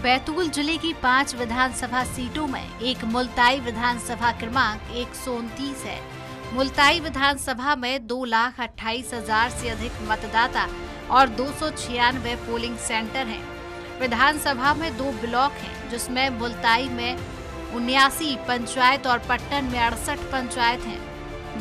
बैतूल जिले की 5 विधानसभा सीटों में एक मुल्ताई विधानसभा क्रमांक 129 है। मुल्ताई विधानसभा में 2,28,000 से अधिक मतदाता और 296 पोलिंग सेंटर हैं। विधानसभा में 2 ब्लॉक हैं, जिसमें मुल्ताई में 79 पंचायत और पट्टन में 68 पंचायत हैं।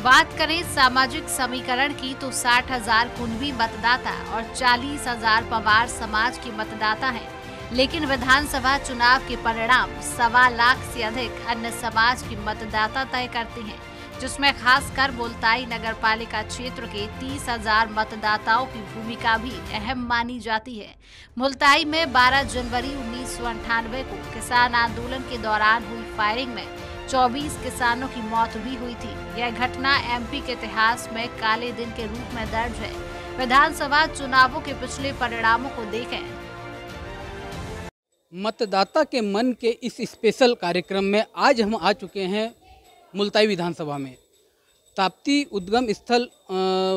बात करें सामाजिक समीकरण की तो 60,000 कुनबी मतदाता और 40,000 पवार समाज के मतदाता हैं। लेकिन विधानसभा चुनाव के परिणाम 1.25 लाख से अधिक अन्य समाज के मतदाता तय करते हैं, जिसमें खासकर मुल्ताई नगरपालिका क्षेत्र के 30,000 मतदाताओं की भूमिका भी अहम मानी जाती है। मुल्ताई में 12 जनवरी 1998 को किसान आंदोलन के दौरान हुई फायरिंग में 24 किसानों की मौत भी हुई थी। यह घटना एमपी के इतिहास में काले दिन के रूप में दर्ज है। विधानसभा चुनावों के पिछले परिणामों को देखें। मतदाता के मन के इस स्पेशल कार्यक्रम में आज हम आ चुके हैं मुल्ताई विधानसभा में। ताप्ती उद्गम स्थल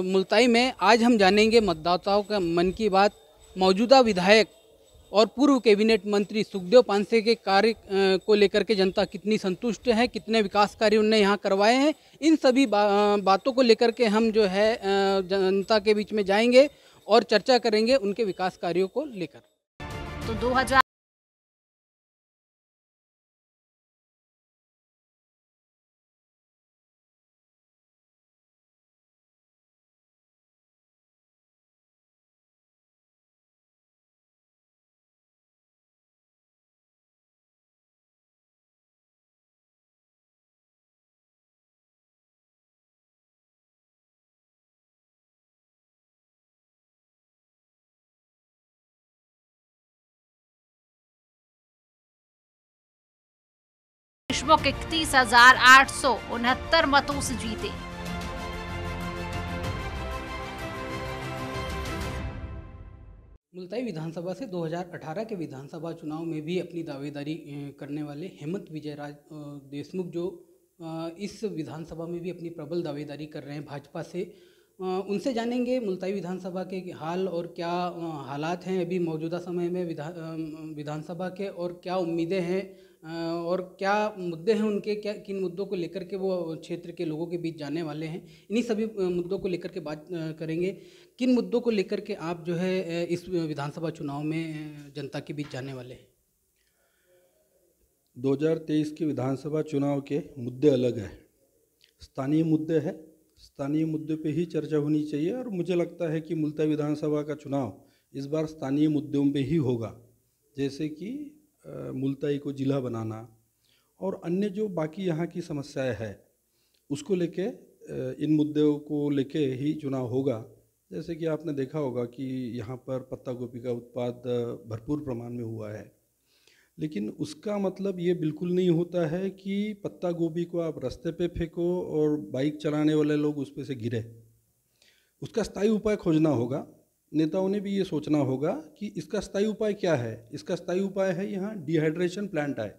मुल्ताई में आज हम जानेंगे मतदाताओं का मन की बात। मौजूदा विधायक और पूर्व कैबिनेट मंत्री सुखदेव पांसे के कार्य को लेकर के जनता कितनी संतुष्ट है, कितने विकास कार्य उन्होंने यहाँ करवाए हैं, इन सभी बातों को लेकर के हम जो है जनता के बीच में जाएंगे और चर्चा करेंगे उनके विकास कार्यों को लेकर। तो 2000 देशमुख 31,869 मतों से जीते। मुल्ताई विधानसभा से 2018 के विधानसभा चुनाव में भी अपनी दावेदारी करने वाले हेमंत विजयराज देशमुख जो इस विधानसभा में भी अपनी प्रबल दावेदारी कर रहे हैं भाजपा से, उनसे जानेंगे मुल्ताई विधानसभा के हाल और क्या हालात हैं अभी मौजूदा समय में विधानसभा के, और क्या उम्मीदें हैं और क्या मुद्दे हैं उनके, क्या किन मुद्दों को लेकर के वो क्षेत्र के लोगों के बीच जाने वाले हैं। इन्हीं सभी मुद्दों को लेकर के बात करेंगे। किन मुद्दों को लेकर के आप जो है इस विधानसभा चुनाव में जनता के बीच जाने वाले हैं? 2023 के विधानसभा चुनाव के मुद्दे अलग हैं, स्थानीय मुद्दे हैं। स्थानीय मुद्दे पे ही चर्चा होनी चाहिए और मुझे लगता है कि मुल्ताई विधानसभा का चुनाव इस बार स्थानीय मुद्दों पे ही होगा, जैसे कि मुल्ताई को जिला बनाना और अन्य जो बाकी यहाँ की समस्याएं हैं उसको लेके, इन मुद्दों को लेके ही चुनाव होगा। जैसे कि आपने देखा होगा कि यहाँ पर पत्ता गोभी का उत्पाद भरपूर प्रमाण में हुआ है, लेकिन उसका मतलब ये बिल्कुल नहीं होता है कि पत्ता गोभी को आप रास्ते पे फेंको और बाइक चलाने वाले लोग उस पे से गिरे। उसका स्थायी उपाय खोजना होगा। नेताओं ने भी ये सोचना होगा कि इसका स्थायी उपाय क्या है। इसका स्थायी उपाय है यहाँ डिहाइड्रेशन प्लांट है,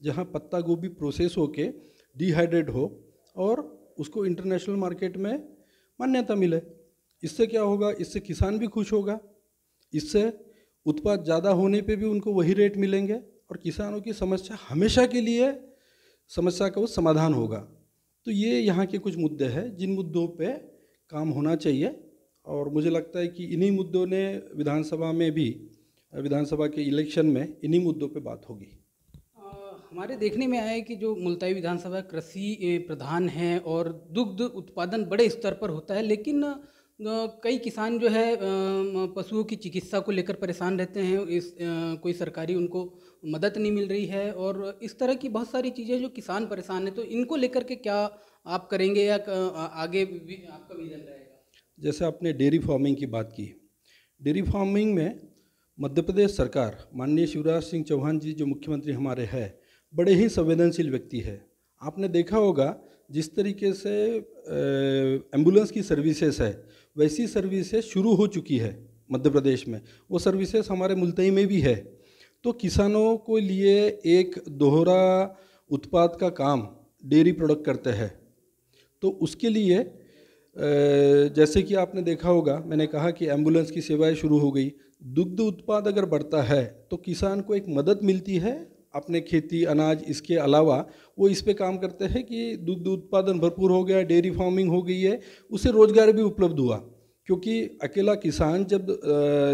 जहाँ पत्ता गोभी प्रोसेस होके डिहाइड्रेट हो और उसको इंटरनेशनल मार्केट में मान्यता मिले। इससे क्या होगा, इससे किसान भी खुश होगा, इससे उत्पाद ज़्यादा होने पे भी उनको वही रेट मिलेंगे और किसानों की समस्या हमेशा के लिए समस्या का वो समाधान होगा। तो ये यहाँ के कुछ मुद्दे हैं जिन मुद्दों पे काम होना चाहिए और मुझे लगता है कि इन्हीं मुद्दों ने विधानसभा में भी, विधानसभा के इलेक्शन में इन्हीं मुद्दों पे बात होगी। हमारे देखने में आया है कि जो मुल्ताई विधानसभा कृषि प्रधान है और दुग्ध उत्पादन बड़े स्तर पर होता है, लेकिन कई किसान जो है पशुओं की चिकित्सा को लेकर परेशान रहते हैं। कोई सरकारी उनको मदद नहीं मिल रही है और इस तरह की बहुत सारी चीज़ें जो किसान परेशान है, तो इनको लेकर के क्या आप करेंगे या आगे भी आपका विजन रहेगा? जैसे आपने डेयरी फार्मिंग की बात की, डेयरी फार्मिंग में मध्य प्रदेश सरकार, माननीय शिवराज सिंह चौहान जी जो मुख्यमंत्री हमारे हैं, बड़े ही संवेदनशील व्यक्ति है। आपने देखा होगा जिस तरीके से एम्बुलेंस की सर्विसेज है वैसी सर्विसेज शुरू हो चुकी है मध्य प्रदेश में, वो सर्विसेज हमारे मुल्ताई में भी है। तो किसानों को लिए एक दोहरा उत्पाद का काम डेयरी प्रोडक्ट करते हैं, तो उसके लिए जैसे कि आपने देखा होगा, मैंने कहा कि एम्बुलेंस की सेवाएं शुरू हो गई। दुग्ध उत्पाद अगर बढ़ता है तो किसान को एक मदद मिलती है, अपने खेती अनाज इसके अलावा वो इस पे काम करते हैं कि दुग्ध उत्पादन भरपूर हो गया, डेयरी फार्मिंग हो गई है, उसे रोजगार भी उपलब्ध हुआ। क्योंकि अकेला किसान जब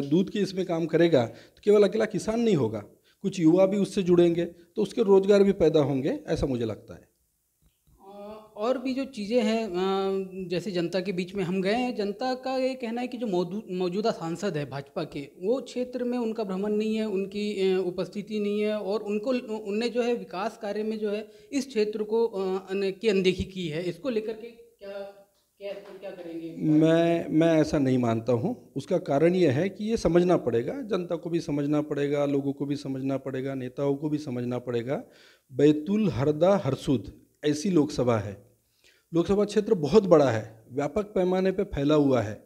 दूध के इसमें काम करेगा तो केवल अकेला किसान नहीं होगा, कुछ युवा भी उससे जुड़ेंगे तो उसके रोजगार भी पैदा होंगे, ऐसा मुझे लगता है। और भी जो चीज़ें हैं, जैसे जनता के बीच में हम गए हैं, जनता का ये कहना है कि जो मौजूदा सांसद है भाजपा के, वो क्षेत्र में उनका भ्रमण नहीं है, उनकी उपस्थिति नहीं है, और उनने जो है विकास कार्य में जो है इस क्षेत्र को की अनदेखी की है। इसको लेकर के क्या करेंगे? मैं ऐसा नहीं मानता हूँ। उसका कारण ये है कि ये समझना पड़ेगा, जनता को भी समझना पड़ेगा, लोगों को भी समझना पड़ेगा, नेताओं को भी समझना पड़ेगा। बैतूल, हरदा, हरसूद ऐसी लोकसभा है, लोकसभा क्षेत्र बहुत बड़ा है, व्यापक पैमाने पे फैला हुआ है।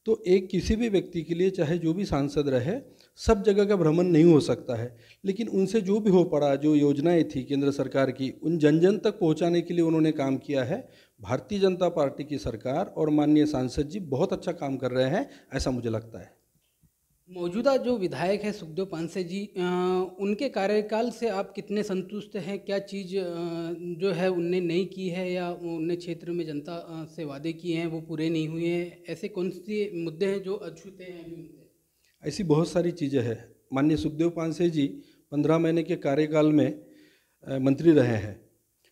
तो एक किसी भी व्यक्ति के लिए चाहे जो भी सांसद रहे, सब जगह का भ्रमण नहीं हो सकता है, लेकिन उनसे जो भी हो पड़ा, जो योजनाएं थी केंद्र सरकार की, उन जन जन तक पहुंचाने के लिए उन्होंने काम किया है। भारतीय जनता पार्टी की सरकार और माननीय सांसद जी बहुत अच्छा काम कर रहे हैं, ऐसा मुझे लगता है। मौजूदा जो विधायक है सुखदेव पांसे जी, उनके कार्यकाल से आप कितने संतुष्ट हैं? क्या चीज़ जो है उनने नहीं की है, या उनने क्षेत्र में जनता से वादे किए हैं वो पूरे नहीं हुए हैं? ऐसे कौन से मुद्दे हैं जो अछूते हैं अभी उनसे? ऐसी बहुत सारी चीज़ें हैं। माननीय सुखदेव पांसे जी 15 महीने के कार्यकाल में मंत्री रहे हैं।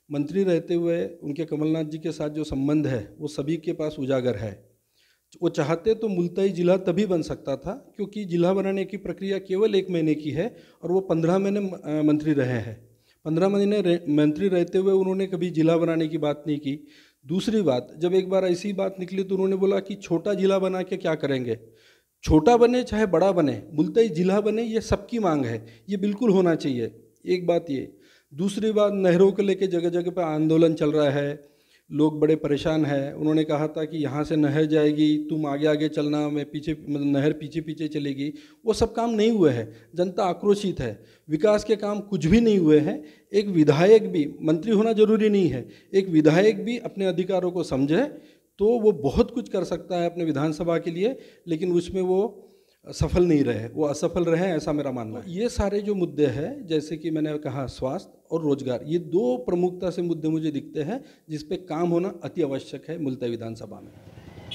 मंत्री रहते हुए उनके कमलनाथ जी के साथ जो संबंध है वो सभी के पास उजागर है। वो चाहते तो मुल्ताई जिला तभी बन सकता था, क्योंकि जिला बनाने की प्रक्रिया केवल 1 महीने की है और वो 15 महीने मंत्री रहे हैं। 15 महीने मंत्री रहते हुए उन्होंने कभी जिला बनाने की बात नहीं की। दूसरी बात, जब एक बार ऐसी बात निकली तो उन्होंने बोला कि छोटा जिला बना के क्या करेंगे, छोटा बने चाहे बड़ा बने, मुल्ताई जिला बने, ये सबकी मांग है, ये बिल्कुल होना चाहिए। एक बात ये। दूसरी बात, नहरों को लेके जगह जगह पर आंदोलन चल रहा है, लोग बड़े परेशान हैं। उन्होंने कहा था कि यहाँ से नहर जाएगी, तुम आगे आगे चलना, मैं पीछे, मतलब नहर पीछे पीछे चलेगी। वो सब काम नहीं हुए हैं, जनता आक्रोशित है, विकास के काम कुछ भी नहीं हुए हैं। एक विधायक भी, मंत्री होना जरूरी नहीं है, एक विधायक भी अपने अधिकारों को समझे तो वो बहुत कुछ कर सकता है अपने विधानसभा के लिए, लेकिन उसमें वो सफल नहीं रहे, वो असफल रहे, ऐसा मेरा मानना है। ये सारे जो मुद्दे हैं, जैसे कि मैंने कहा स्वास्थ्य और रोजगार, ये 2 प्रमुखता से मुद्दे मुझे दिखते हैं जिस पे काम होना अति आवश्यक है मुल्ताई विधानसभा में।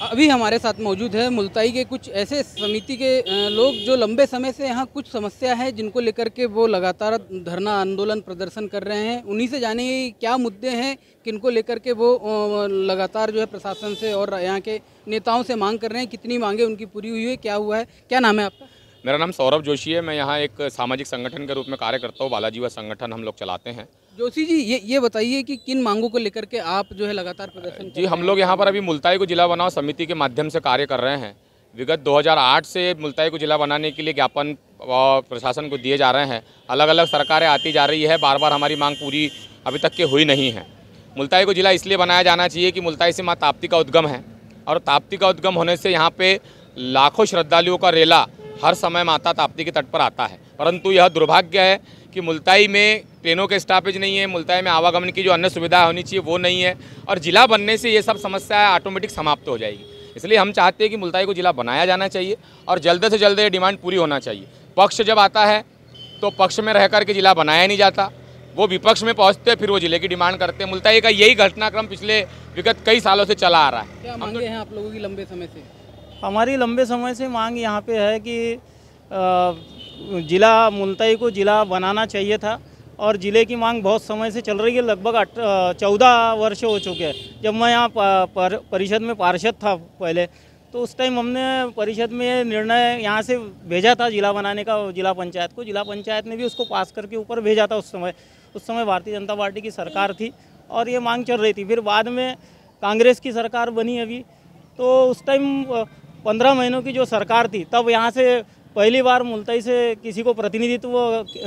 अभी हमारे साथ मौजूद है मुल्ताई के कुछ ऐसे समिति के लोग जो लंबे समय से यहाँ कुछ समस्या है जिनको लेकर के वो लगातार धरना आंदोलन प्रदर्शन कर रहे हैं। उन्हीं से जाने क्या मुद्दे हैं किनको लेकर के वो लगातार जो है प्रशासन से और यहाँ के नेताओं से मांग कर रहे हैं, कितनी मांगे उनकी पूरी हुई है, क्या हुआ है? क्या नाम है आपका? मेरा नाम सौरभ जोशी है। मैं यहाँ एक सामाजिक संगठन के रूप में कार्य करता हूँ। बालाजीवा संगठन हम लोग चलाते हैं। जोशी जी, ये बताइए कि किन मांगों को लेकर के आप जो है लगातार प्रदर्शन? जी, हम लोग यहाँ पर अभी मुल्ताई को जिला बनाओ समिति के माध्यम से कार्य कर रहे हैं। विगत 2008 से मुल्ताई को जिला बनाने के लिए ज्ञापन प्रशासन को दिए जा रहे हैं। अलग अलग सरकारें आती जा रही है, बार बार हमारी मांग पूरी अभी तक के हुई नहीं है। मुल्ताई को जिला इसलिए बनाया जाना चाहिए कि मुल्ताई से माँ ताप्ती का उद्गम है, और ताप्ती का उद्गम होने से यहाँ पे लाखों श्रद्धालुओं का रेला हर समय माता ताप्ती के तट पर आता है। परंतु यह दुर्भाग्य है कि मुल्ताई में ट्रेनों के स्टॉपेज नहीं है, मुल्ताई में आवागमन की जो अन्य सुविधा होनी चाहिए वो नहीं है, और जिला बनने से ये सब समस्याएं ऑटोमेटिक समाप्त हो जाएगी। इसलिए हम चाहते हैं कि मुल्ताई को जिला बनाया जाना चाहिए और जल्द से जल्द ये डिमांड पूरी होना चाहिए। पक्ष जब आता है तो पक्ष में रह कर के जिला बनाया नहीं जाता, वो विपक्ष में पहुँचते फिर वो जिले की डिमांड करते हैं। मुल्ताई का यही घटनाक्रम पिछले विगत कई सालों से चला आ रहा है। क्या मांगे हैं आप लोगों की लंबे समय से? हमारी लंबे समय से मांग यहाँ पे है कि जिला मुल्ताई को जिला बनाना चाहिए था, और ज़िले की मांग बहुत समय से चल रही है, लगभग 14 वर्ष हो चुके हैं। जब मैं यहाँ परिषद में पार्षद था पहले, तो उस टाइम हमने परिषद में निर्णय यहाँ से भेजा था जिला बनाने का, जिला पंचायत को। जिला पंचायत ने भी उसको पास करके ऊपर भेजा था। उस समय भारतीय जनता पार्टी की सरकार थी और ये मांग चल रही थी। फिर बाद में कांग्रेस की सरकार बनी अभी, तो उस टाइम 15 महीनों की जो सरकार थी, तब यहाँ से पहली बार मुल्ताई से किसी को प्रतिनिधित्व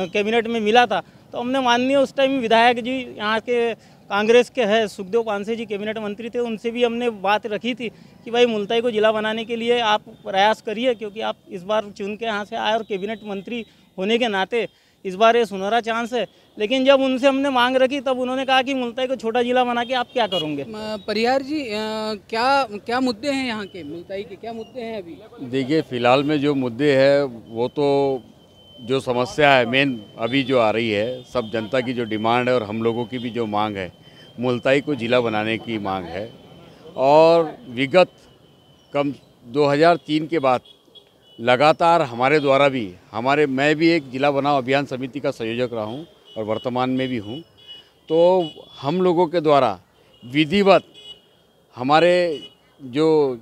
कैबिनेट में मिला था। तो हमने माननीय उस टाइम विधायक जी यहाँ के कांग्रेस के हैं, सुखदेव पांसे जी कैबिनेट मंत्री थे, उनसे भी हमने बात रखी थी कि भाई मुल्ताई को जिला बनाने के लिए आप प्रयास करिए, क्योंकि आप इस बार चुन के यहाँ से आए और कैबिनेट मंत्री होने के नाते इस बार ये सुनहरा चांस है। लेकिन जब उनसे हमने मांग रखी तब उन्होंने कहा कि मुल्ताई को छोटा जिला बना के आप क्या करोगे। परिहार जी, क्या मुद्दे हैं यहाँ के, मुल्ताई के क्या मुद्दे हैं अभी? देखिए, फ़िलहाल में जो मुद्दे हैं वो तो जो समस्या है मेन अभी जो आ रही है, सब जनता की जो डिमांड है और हम लोगों की भी जो मांग है, मुल्ताई को ज़िला बनाने की मांग है। और विगत 2003 के बाद लगातार हमारे द्वारा भी मैं भी एक जिला बनाओ अभियान समिति का संयोजक रहा हूँ और वर्तमान में भी हूँ। तो हम लोगों के द्वारा विधिवत हमारे जो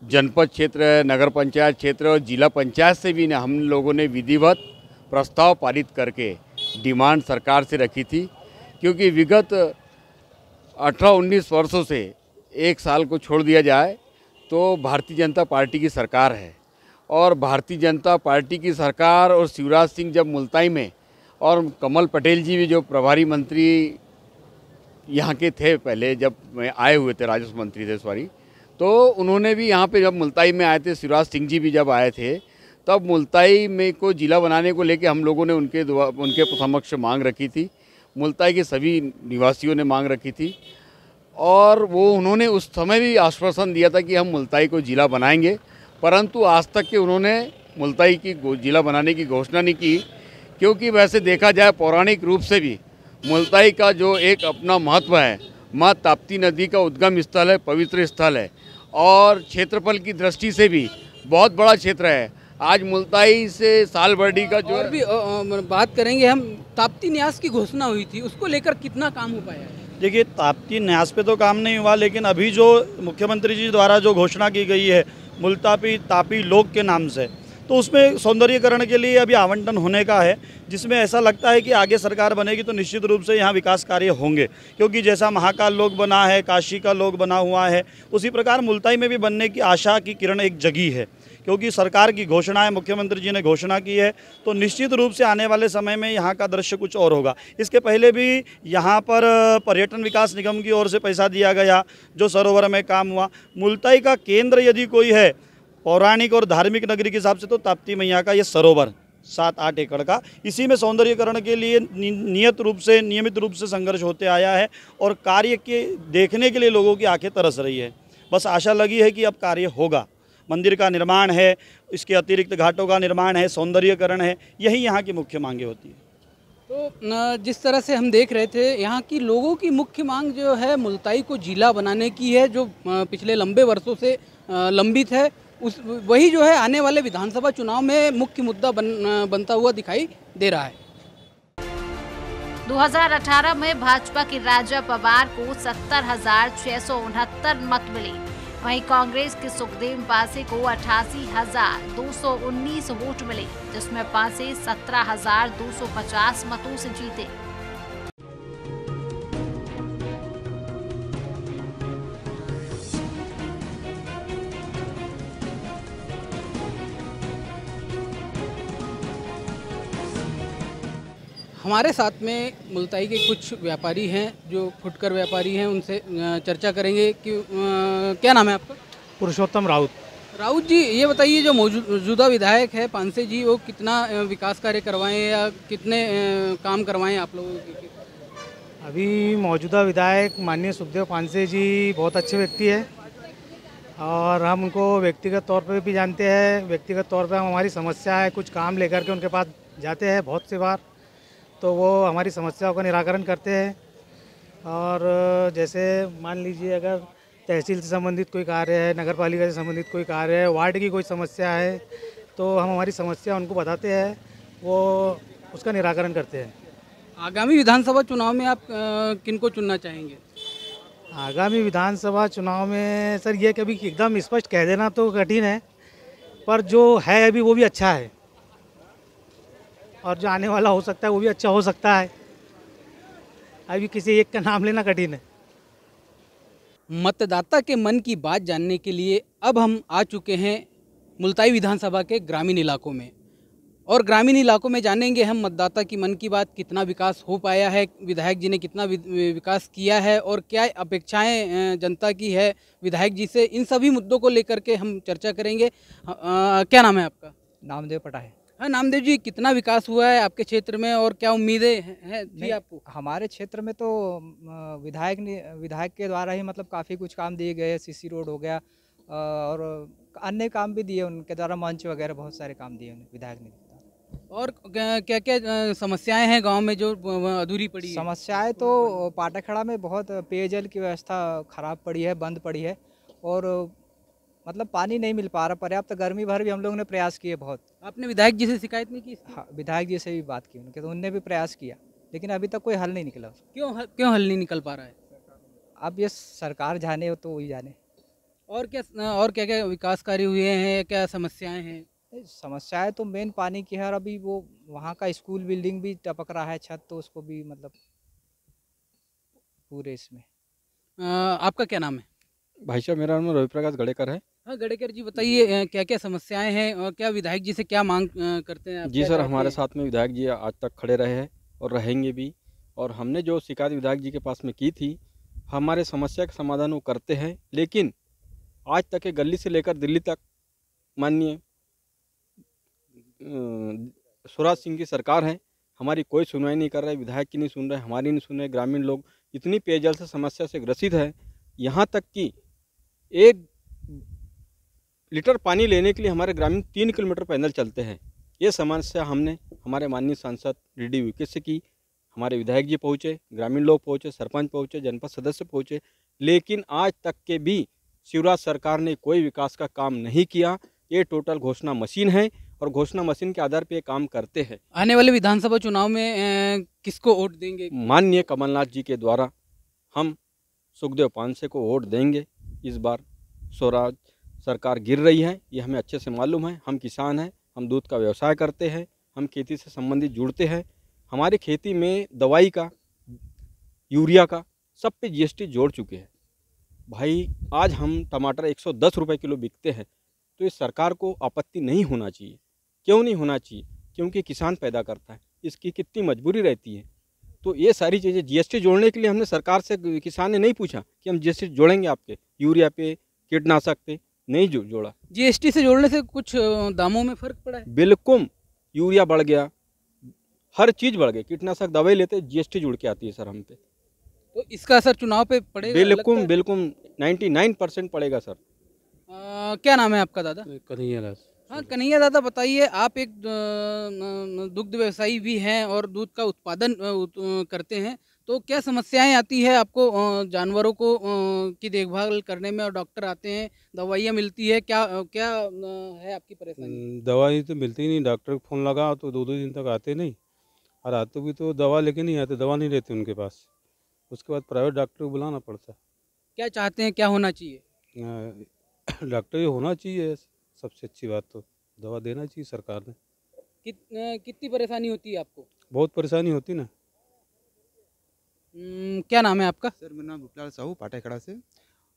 जनपद क्षेत्र है, नगर पंचायत क्षेत्र और जिला पंचायत से भी हम लोगों ने विधिवत प्रस्ताव पारित करके डिमांड सरकार से रखी थी। क्योंकि विगत 18-19 वर्षों से एक साल को छोड़ दिया जाए तो भारतीय जनता पार्टी की सरकार है, और भारतीय जनता पार्टी की सरकार और शिवराज सिंह जब मुल्ताई में, और कमल पटेल जी भी जो प्रभारी मंत्री यहाँ के थे पहले, जब मैं आए हुए थे, राजस्व मंत्री थे सॉरी, तो उन्होंने भी यहाँ पे जब मुल्ताई में आए थे, शिवराज सिंह जी भी जब आए थे, तब मुल्ताई में को जिला बनाने को लेके हम लोगों ने उनके समक्ष मांग रखी थी। मुल्ताई के सभी निवासियों ने मांग रखी थी और वो उन्होंने उस समय भी आश्वासन दिया था कि हम मुल्ताई को जिला बनाएंगे, परंतु आज तक के उन्होंने मुल्ताई की जिला बनाने की घोषणा नहीं की। क्योंकि वैसे देखा जाए पौराणिक रूप से भी मुल्ताई का जो एक अपना महत्व है, माँ ताप्ती नदी का उद्गम स्थल है, पवित्र स्थल है, और क्षेत्रफल की दृष्टि से भी बहुत बड़ा क्षेत्र है। आज मुल्ताई से सालबर्डी का जो और भी बात करेंगे हम, ताप्ती न्यास की घोषणा हुई थी, उसको लेकर कितना काम हो पाया है? देखिए, ताप्ती न्यास पे तो काम नहीं हुआ, लेकिन अभी जो मुख्यमंत्री जी द्वारा जो घोषणा की गई है मुल्ताई तापी लोक के नाम से, तो उसमें सौंदर्यीकरण के लिए अभी आवंटन होने का है, जिसमें ऐसा लगता है कि आगे सरकार बनेगी तो निश्चित रूप से यहाँ विकास कार्य होंगे। क्योंकि जैसा महाकाल लोक बना है, काशी का लोक बना हुआ है, उसी प्रकार मुल्ताई में भी बनने की आशा की किरण एक जगी है। क्योंकि सरकार की घोषणा है, मुख्यमंत्री जी ने घोषणा की है, तो निश्चित रूप से आने वाले समय में यहाँ का दृश्य कुछ और होगा। इसके पहले भी यहाँ पर पर्यटन विकास निगम की ओर से पैसा दिया गया, जो सरोवर में काम हुआ। मुल्ताई का केंद्र यदि कोई है पौराणिक और धार्मिक नगरी के हिसाब से, तो ताप्ती मैया का ये सरोवर 7-8 एकड़ का, इसी में सौंदर्यीकरण के लिए नियमित रूप से संघर्ष होते आया है और कार्य के देखने के लिए लोगों की आंखें तरस रही है। बस आशा लगी है कि अब कार्य होगा। मंदिर का निर्माण है, इसके अतिरिक्त घाटों का निर्माण है, सौंदर्यीकरण है, यही यहाँ की मुख्य मांगे होती है। तो जिस तरह से हम देख रहे थे, यहाँ की लोगों की मुख्य मांग जो है मुल्ताई को जिला बनाने की है, जो पिछले लंबे वर्षों से लंबित है। वही जो है आने वाले विधानसभा चुनाव में मुख्य मुद्दा बनता हुआ दिखाई दे रहा है। 2018 में भाजपा के राजा पवार को 70,669 मत मिले, वहीं कांग्रेस के सुखदेव पासे को 88,219 वोट मिले, जिसमें पासे 17,250 मतों से जीते। हमारे साथ में मुल्ताई के कुछ व्यापारी हैं, जो फुटकर व्यापारी हैं, उनसे चर्चा करेंगे कि क्या नाम है आपका? पुरुषोत्तम राउत। राउत जी, ये बताइए, जो मौजूदा विधायक है पानसे जी, वो कितना विकास कार्य करवाएं या कितने काम करवाएं आप लोगों के? अभी मौजूदा विधायक माननीय सुखदेव पानसे जी बहुत अच्छे व्यक्ति है और हम उनको व्यक्तिगत तौर पर भी जानते हैं। व्यक्तिगत तौर पर हमारी समस्या है, कुछ काम लेकर के उनके पास जाते हैं बहुत से बार, तो वो हमारी समस्याओं का निराकरण करते हैं। और जैसे मान लीजिए अगर तहसील से संबंधित कोई कार्य है, नगर पालिका से संबंधित कोई कार्य है, वार्ड की कोई समस्या है, तो हम हमारी समस्या उनको बताते हैं, वो उसका निराकरण करते हैं। आगामी विधानसभा चुनाव में आप किनको चुनना चाहेंगे? आगामी विधानसभा चुनाव में सर ये कभी एकदम स्पष्ट कह देना तो कठिन है, पर जो है अभी वो भी अच्छा है और जो आने वाला हो सकता है वो भी अच्छा हो सकता है। अभी किसी एक का नाम लेना कठिन है। मतदाता के मन की बात जानने के लिए अब हम आ चुके हैं मुल्ताई विधानसभा के ग्रामीण इलाकों में, और ग्रामीण इलाकों में जानेंगे हम मतदाता की मन की बात, कितना विकास हो पाया है, विधायक जी ने कितना विकास किया है और क्या अपेक्षाएं जनता की है विधायक जी से। इन सभी मुद्दों को लेकर के हम चर्चा करेंगे। क्या नाम है आपका? नामदेव पटाए। हाँ नामदेव जी, कितना विकास हुआ है आपके क्षेत्र में और क्या उम्मीदें हैं थी नहीं, आपको? हमारे क्षेत्र में तो विधायक के द्वारा ही मतलब काफ़ी कुछ काम दिए गए, सीसी रोड हो गया और अन्य काम भी दिए उनके द्वारा, मंच वगैरह बहुत सारे काम दिए उन्हें विधायक ने। और क्या क्या समस्याएं हैं गांव में जो अधूरी पड़ी है? समस्याएं तो पाटाखेड़ा में बहुत पेयजल की व्यवस्था खराब पड़ी है, बंद पड़ी है और मतलब पानी नहीं मिल पा रहा पर्याप्त। गर्मी भर भी हम लोगों ने प्रयास किए बहुत। आपने विधायक जी से शिकायत नहीं की इसकी? हाँ, विधायक जी से भी बात की उनके, तो उनने भी प्रयास किया लेकिन अभी तक कोई हल नहीं निकला। क्यों हल नहीं निकल पा रहा है? अब ये सरकार जाने हो तो वही जाने। और क्या क्या विकास कार्य हुए हैं, क्या समस्याएं हैं? समस्याएं तो मेन पानी की है और अभी वो वहाँ का स्कूल बिल्डिंग भी टपक रहा है छत, तो उसको भी मतलब पूरे इसमें। आपका क्या नाम है? भाई साहब, मेरा नाम रवि प्रकाश गड़ेकर है। हाँ गडेकर जी, बताइए क्या क्या समस्याएं हैं और क्या विधायक जी से क्या मांग करते हैं आप? जी सर, हमारे साथ में विधायक जी आज तक खड़े रहे हैं और रहेंगे भी, और हमने जो शिकायत विधायक जी के पास में की थी, हमारे समस्या का समाधान वो करते हैं, लेकिन आज तक के गली से लेकर दिल्ली तक माननीय स्वराज सिंह की सरकार है, हमारी कोई सुनवाई नहीं कर रहा है। विधायक की नहीं सुन रहे, हमारी नहीं सुन रहे। ग्रामीण लोग इतनी पेयजल से समस्या से ग्रसित है, यहाँ तक कि 1 लीटर पानी लेने के लिए हमारे ग्रामीण 3 किलोमीटर पैदल चलते हैं। ये समस्या हमने हमारे माननीय सांसद डी विकेश से की, हमारे विधायक जी पहुँचे, ग्रामीण लोग पहुँचे, सरपंच पहुँचे, जनपद सदस्य पहुँचे, लेकिन आज तक के भी शिवराज सरकार ने कोई विकास का काम नहीं किया। ये टोटल घोषणा मशीन है और घोषणा मशीन के आधार पे ये काम करते हैं। आने वाले विधानसभा चुनाव में किसको वोट देंगे? माननीय कमलनाथ जी के द्वारा हम सुखदेव पांसे को वोट देंगे। इस बार स्वराज सरकार गिर रही है, ये हमें अच्छे से मालूम है। हम किसान हैं, हम दूध का व्यवसाय करते हैं, हम खेती से संबंधित जुड़ते हैं। हमारी खेती में दवाई का, यूरिया का, सब पे जीएसटी जोड़ चुके हैं। भाई आज हम टमाटर 110 रुपये किलो बिकते हैं, तो इस सरकार को आपत्ति नहीं होना चाहिए। क्यों नहीं होना चाहिए? क्योंकि किसान पैदा करता है, इसकी कितनी मजबूरी रहती है। तो ये सारी चीज़ें जीएसटी जोड़ने के लिए हमने सरकार से, किसान ने नहीं पूछा कि हम जीएसटी जोड़ेंगे आपके यूरिया पे, कीटनाशक पे, नहीं जोड़ा। जीएसटी से जोड़ने से कुछ दामों में फर्क पड़ा है? बिल्कुल, यूरिया बढ़ गया, हर चीज़ बढ़ गई। कीटनाशक दवाई लेते जीएसटी जुड़ के आती है सर हम पे। तो इसका असर चुनाव पे पड़ेगा? बिल्कुल बिल्कुल 99% पड़ेगा सर। क्या नाम है आपका दादा? कन्हैया दास। हाँ कन्हैया दादा, बताइए, आप एक दुग्ध व्यवसायी भी हैं और दूध का उत्पादन करते हैं, तो क्या समस्याएं आती है आपको जानवरों को की देखभाल करने में? और डॉक्टर आते हैं, दवाइयाँ मिलती है, क्या क्या है आपकी परेशानी? दवाई तो मिलती ही नहीं, डॉक्टर को फ़ोन लगा तो 2-2 दिन तक आते नहीं, और आते भी तो दवा लेके नहीं आते, दवा नहीं रहती उनके पास। उसके बाद प्राइवेट डॉक्टर को बुलाना पड़ता है। क्या चाहते हैं, क्या होना चाहिए? डॉक्टर ही होना चाहिए, सबसे अच्छी बात तो दवा देना चाहिए सरकार ने। कितनी परेशानी होती है आपको? बहुत परेशानी होती ना। क्या नाम है आपका? सर मेरा नाम रूपलाल साहू, पाटाखेड़ा से,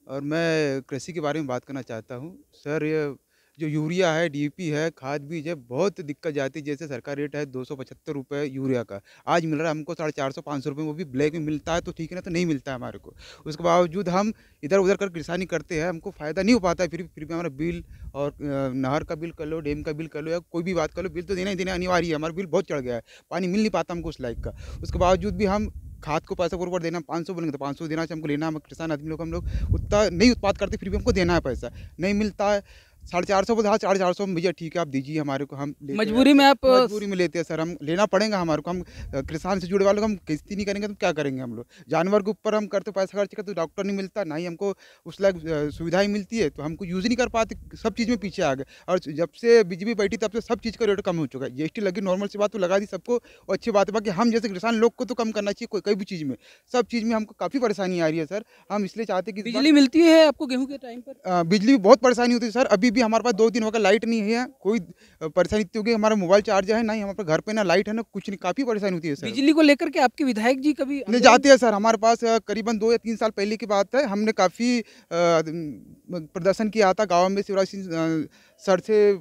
और मैं कृषि के बारे में बात करना चाहता हूँ। सर ये जो यूरिया है, डीएपी है, खाद बीज है, बहुत दिक्कत जाती है। जैसे सरकार रेट है 275 रुपये यूरिया का, आज मिल रहा है हमको 450-500 रुपये, वो भी ब्लैक में मिलता है तो ठीक है ना, तो नहीं मिलता है हमारे को। उसके बावजूद हम इधर उधर कर किसानी करते हैं, हमको फ़ायदा नहीं हो पाता है। फिर भी हमारा बिल, और नहर का बिल कर लो, डैम का बिल कर लो, या कोई भी बात कर लो, बिल तो देना ही देना अनिवार्य है। हमारा बिल बहुत चढ़ गया है, पानी मिल नहीं पाता हमको उस लायक का। उसके बावजूद भी हम खाद को पैसा बराबर देना, 500 बोलेंगे तो 500 देना चाहिए हमको, लेना। हम किसान आदमी लोग, हम लोग उतना नहीं उत्पाद करते, फिर भी हमको देना है पैसा, नहीं मिलता है। 450 बोलते, हाँ 450 में भैया ठीक है आप दीजिए हमारे को, हम मजबूरी में, आप मजबूरी में लेते हैं सर, हम लेना पड़ेगा हमारे को। हम किसान से जुड़े वाले को हम किस्ती नहीं करेंगे तो क्या करेंगे हम लोग? जानवर के ऊपर हम करते पैसा खर्च करते, तो डॉक्टर नहीं मिलता, ना ही हमको उस लायक सुविधाएं मिलती है, तो हमको यूज़ नहीं कर पाते, सब चीज़ में पीछे आ गए। और जब से बीजेपी बैठी तब से सब चीज़ का रेट कम हो चुका है। जीएसटी लगी, नॉर्मल सी बात तो लगा दी सबको, और अच्छी बात है। बाकी हम जैसे किसान लोग को तो कम करना चाहिए, कोई भी चीज़ में, सब चीज़ में हमको काफ़ी परेशानी आ रही है सर। हम इसलिए चाहते हैं कि बिजली मिलती है आपको गेहूँ के टाइम पर? बिजली भी बहुत परेशानी होती है सर। अभी भी हमारे पास 2 दिन होगा लाइट नहीं है, कोई परेशानी इतनी होगी, हमारा मोबाइल चार्जर है नहीं, हमारे घर पे ना लाइट है ना कुछ नहीं, काफ़ी परेशानी होती है सर। बिजली को लेकर के आपके विधायक जी कभी ले जाते हैं सर? हमारे पास करीबन 2 या 3 साल पहले की बात है, हमने काफ़ी प्रदर्शन किया था गाँव में। शिवराज सिंह सर से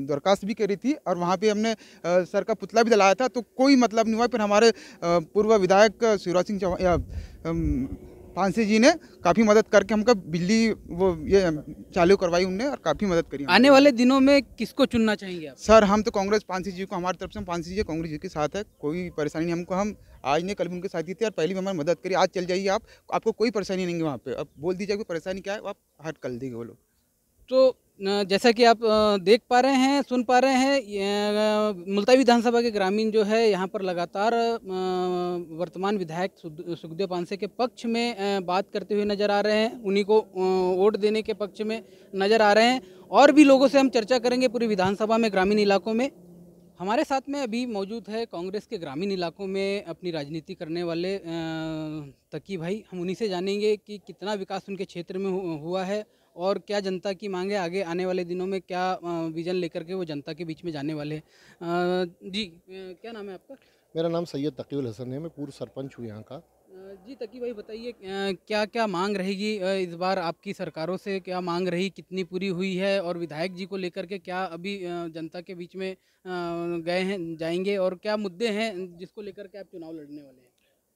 दरखास्त भी करी थी, और वहाँ पे हमने सर का पुतला भी जलाया था, तो कोई मतलब नहीं हुआ। फिर हमारे पूर्व विधायक शिवराज सिंह पानसी जी ने काफ़ी मदद करके हमको बिजली वो ये चालू करवाई उनने और काफ़ी मदद करी। आने वाले दिनों में किसको चुनना चाहेंगे आप? सर हम तो कांग्रेस पानसी जी को, हमारी तरफ से हम पानसी जी कांग्रेस जी के साथ है, कोई परेशानी नहीं हमको। हम आज नहीं कल भी उनके साथ ही थे और पहले भी हमारी मदद करी। आज चल जाइए आप, आपको कोई परेशानी नहीं है वहाँ पे। अब बोल दीजिए कोई परेशानी क्या है, आप हट कर देंगे वो लोग। तो जैसा कि आप देख पा रहे हैं, सुन पा रहे हैं, मुल्ताई विधानसभा के ग्रामीण जो है यहाँ पर लगातार वर्तमान विधायक सुखदेव पानसे के पक्ष में बात करते हुए नजर आ रहे हैं, उन्हीं को वोट देने के पक्ष में नजर आ रहे हैं। और भी लोगों से हम चर्चा करेंगे पूरी विधानसभा में, ग्रामीण इलाकों में। हमारे साथ में अभी मौजूद है कांग्रेस के ग्रामीण इलाकों में अपनी राजनीति करने वाले तकी भाई। हम उन्हीं से जानेंगे कि कितना विकास उनके क्षेत्र में हुआ है और क्या जनता की मांग है, आगे आने वाले दिनों में क्या विजन लेकर के वो जनता के बीच में जाने वाले हैं। जी क्या नाम है आपका? मेरा नाम सैयद तकीउल हसन है, मैं पूर्व सरपंच हूँ यहाँ का। जी तकी भाई बताइए, क्या क्या मांग रहेगी इस बार आपकी सरकारों से, क्या मांग रही, कितनी पूरी हुई है, और विधायक जी को लेकर के क्या अभी जनता के बीच में गए हैं, जाएंगे, और क्या मुद्दे हैं जिसको लेकर के आप चुनाव लड़ने वाले हैं?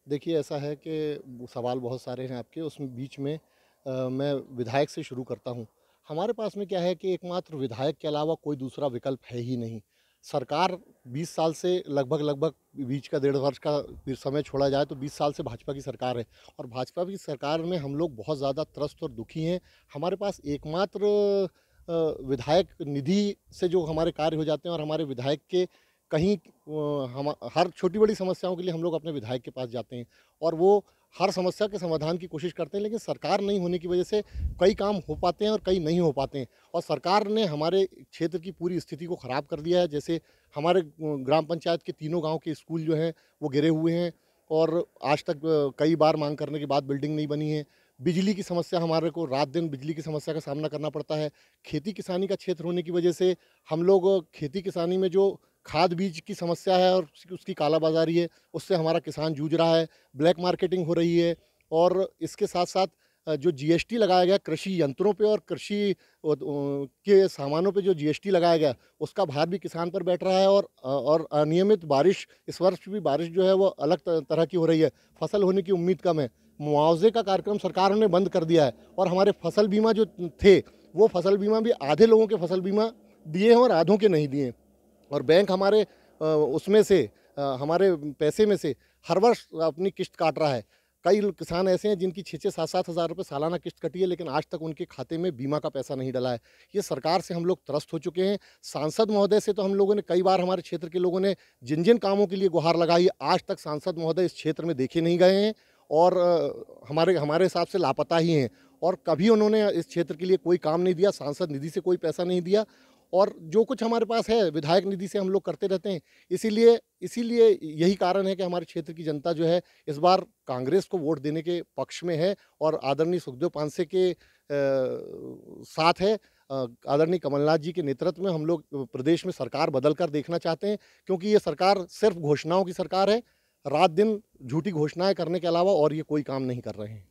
देखिए ऐसा है कि सवाल बहुत सारे हैं आपके, उसमें बीच में मैं विधायक से शुरू करता हूँ। हमारे पास में क्या है कि एकमात्र विधायक के अलावा कोई दूसरा विकल्प है ही नहीं। सरकार 20 साल से लगभग बीच का 1.5 वर्ष का समय छोड़ा जाए तो 20 साल से भाजपा की सरकार है, और भाजपा की सरकार में हम लोग बहुत ज़्यादा त्रस्त और दुखी हैं। हमारे पास एकमात्र विधायक निधि से जो हमारे कार्य हो जाते हैं, और हमारे विधायक के कहीं हम हर छोटी बड़ी समस्याओं के लिए हम लोग अपने विधायक के पास जाते हैं और वो हर समस्या के समाधान की कोशिश करते हैं, लेकिन सरकार नहीं होने की वजह से कई काम हो पाते हैं और कई नहीं हो पाते हैं। और सरकार ने हमारे क्षेत्र की पूरी स्थिति को ख़राब कर दिया है। जैसे हमारे ग्राम पंचायत के 3 गांव के स्कूल जो हैं वो गिरे हुए हैं और आज तक कई बार मांग करने के बाद बिल्डिंग नहीं बनी है। बिजली की समस्या, हमारे को रात दिन बिजली की समस्या का सामना करना पड़ता है। खेती किसानी का क्षेत्र होने की वजह से हम लोग खेती किसानी में जो खाद बीज की समस्या है और उसकी कालाबाजारी है, उससे हमारा किसान जूझ रहा है। ब्लैक मार्केटिंग हो रही है, और इसके साथ साथ जो जीएसटी लगाया गया कृषि यंत्रों पे और कृषि के सामानों पे जो जीएसटी लगाया गया, उसका भार भी किसान पर बैठ रहा है। और अनियमित बारिश, इस वर्ष भी बारिश जो है वो अलग तरह की हो रही है, फसल होने की उम्मीद कम है। मुआवजे का कार्यक्रम सरकार ने बंद कर दिया है, और हमारे फसल बीमा जो थे वो फसल बीमा भी आधे लोगों के फसल बीमा दिए हैं और आधों के नहीं दिए। और बैंक हमारे उसमें से हमारे पैसे में से हर वर्ष अपनी किस्त काट रहा है। कई किसान ऐसे हैं जिनकी 6-6, 7-7 हज़ार रुपये सालाना किस्त कटी है, लेकिन आज तक उनके खाते में बीमा का पैसा नहीं डला है। ये सरकार से हम लोग त्रस्त हो चुके हैं। सांसद महोदय से तो हम लोगों ने कई बार, हमारे क्षेत्र के लोगों ने जिन जिन कामों के लिए गुहार लगाई, आज तक सांसद महोदय इस क्षेत्र में देखे नहीं गए हैं और हमारे हिसाब से लापता ही हैं। और कभी उन्होंने इस क्षेत्र के लिए कोई काम नहीं दिया, सांसद निधि से कोई पैसा नहीं दिया, और जो कुछ हमारे पास है विधायक निधि से हम लोग करते रहते हैं। इसीलिए यही कारण है कि हमारे क्षेत्र की जनता जो है इस बार कांग्रेस को वोट देने के पक्ष में है और आदरणीय सुखदेव पानसे के साथ है। आदरणीय कमलनाथ जी के नेतृत्व में हम लोग प्रदेश में सरकार बदल कर देखना चाहते हैं, क्योंकि ये सरकार सिर्फ घोषणाओं की सरकार है। रात दिन झूठी घोषणाएं करने के अलावा और ये कोई काम नहीं कर रहे हैं।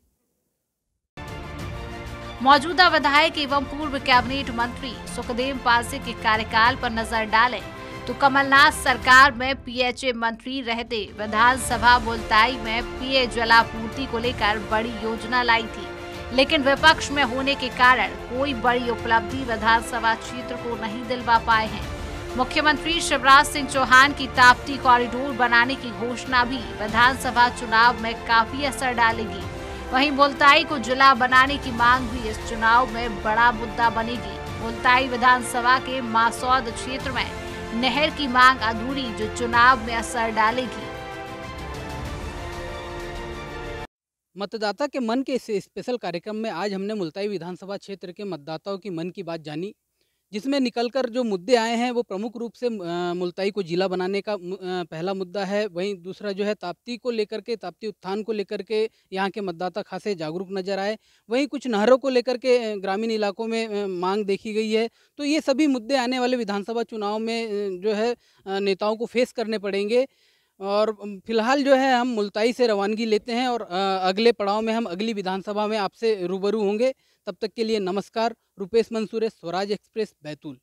मौजूदा विधायक एवं पूर्व कैबिनेट मंत्री सुखदेव पानसे के कार्यकाल पर नजर डालें तो कमलनाथ सरकार में पीएचए मंत्री रहते विधानसभा मुल्ताई में पेयजल आपूर्ति को लेकर बड़ी योजना लाई थी, लेकिन विपक्ष में होने के कारण कोई बड़ी उपलब्धि विधानसभा क्षेत्र को नहीं दिलवा पाए हैं। मुख्यमंत्री शिवराज सिंह चौहान की ताप्ती कॉरिडोर बनाने की घोषणा भी विधानसभा चुनाव में काफी असर डालेगी। वहीं मुल्ताई को जिला बनाने की मांग भी इस चुनाव में बड़ा मुद्दा बनेगी। मुल्ताई विधानसभा के मासौद क्षेत्र में नहर की मांग अधूरी, जो चुनाव में असर डालेगी। मतदाता के मन के इस स्पेशल कार्यक्रम में आज हमने मुल्ताई विधानसभा क्षेत्र के मतदाताओं की मन की बात जानी, जिसमें निकलकर जो मुद्दे आए हैं वो प्रमुख रूप से मुल्ताई को जिला बनाने का पहला मुद्दा है। वहीं दूसरा जो है ताप्ती को लेकर के, ताप्ती उत्थान को लेकर के यहाँ के मतदाता खासे जागरूक नजर आए। वहीं कुछ नहरों को लेकर के ग्रामीण इलाकों में मांग देखी गई है। तो ये सभी मुद्दे आने वाले विधानसभा चुनाव में जो है नेताओं को फेस करने पड़ेंगे। और फिलहाल जो है हम मुल्ताई से रवानगी लेते हैं और अगले पड़ाव में हम अगली विधानसभा में आपसे रूबरू होंगे। तब तक के लिए नमस्कार। रुपेश मंसूरे, स्वराज एक्सप्रेस, बैतूल।